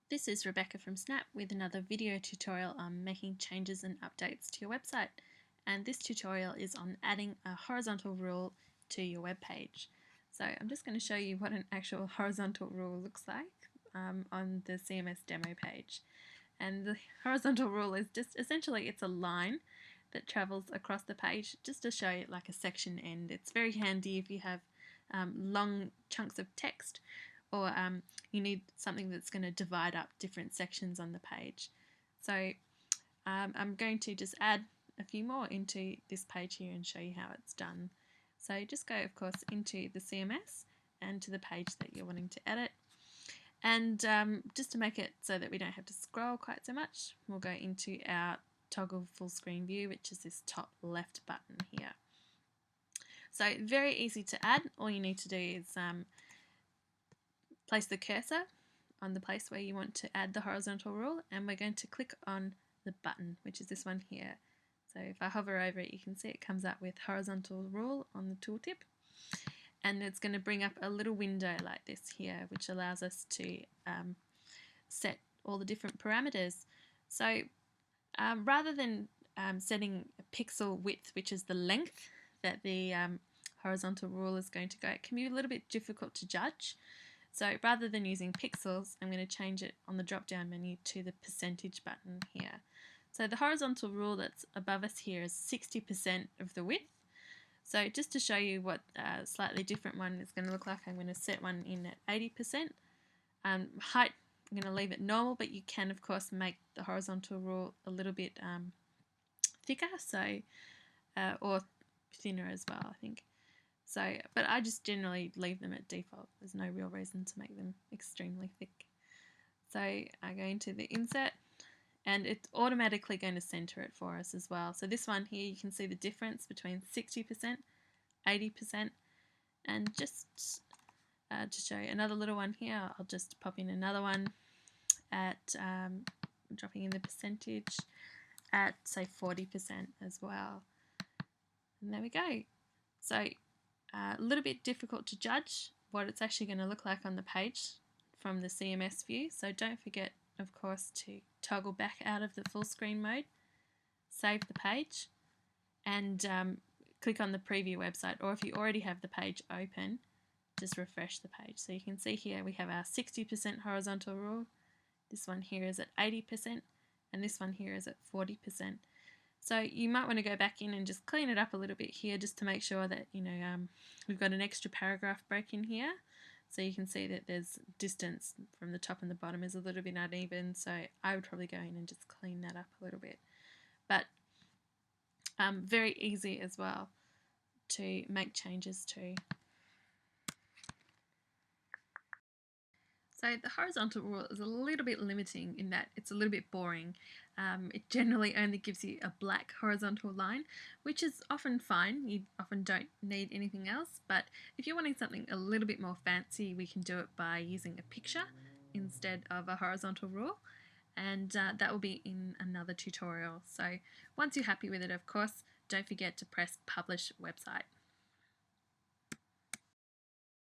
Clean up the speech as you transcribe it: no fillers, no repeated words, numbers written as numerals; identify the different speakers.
Speaker 1: This is Rebecca from Snap with another video tutorial on making changes and updates to your website. And this tutorial is on adding a horizontal rule to your web page. So I'm just going to show you what an actual horizontal rule looks like on the CMS demo page. And the horizontal rule is just essentially it's a line that travels across the page just to show it like a section end. It's very handy if you have long chunks of text or you need something that's going to divide up different sections on the page. So I'm going to just add a few more into this page here and show you how it's done. So just go, of course, into the CMS and to the page that you're wanting to edit. And just to make it so that we don't have to scroll quite so much, we'll go into our toggle full screen view, which is this top left button here. So very easy to add. All you need to do is place the cursor on the place where you want to add the horizontal rule, and we're going to click on the button, which is this one here. So if I hover over it, you can see it comes up with horizontal rule on the tooltip, and it's going to bring up a little window like this here, which allows us to set all the different parameters. So rather than setting a pixel width, which is the length that the horizontal rule is going to go, it can be a little bit difficult to judge. So rather than using pixels, I'm going to change it on the drop-down menu to the percentage button here. So the horizontal rule that's above us here is 60% of the width. So just to show you what a slightly different one is going to look like, I'm going to set one in at 80%. Height, I'm going to leave it normal, but you can of course make the horizontal rule a little bit thicker, so or thinner as well, I think. So, but I just generally leave them at default. There's no real reason to make them extremely thick. So I go into the insert, and it's automatically going to center it for us as well. So this one here, you can see the difference between 60%, 80%, and just to show you another little one here, I'll just pop in another one at dropping in the percentage at say 40% as well. And there we go. So a little bit difficult to judge what it's actually going to look like on the page from the CMS view, so don't forget of course to toggle back out of the full screen mode, save the page, and click on the preview website, or if you already have the page open, just refresh the page. So you can see here we have our 60% horizontal rule, this one here is at 80%, and this one here is at 40%. So you might want to go back in and just clean it up a little bit here just to make sure that, you know, we've got an extra paragraph break in here. So you can see that there's distance from the top and the bottom is a little bit uneven. So I would probably go in and just clean that up a little bit. But very easy as well to make changes to. So the horizontal rule is a little bit limiting in that it's a little bit boring. It generally only gives you a black horizontal line, which is often fine. You often don't need anything else, but if you're wanting something a little bit more fancy, we can do it by using a picture instead of a horizontal rule, and that will be in another tutorial. So once you're happy with it, of course, don't forget to press Publish Website.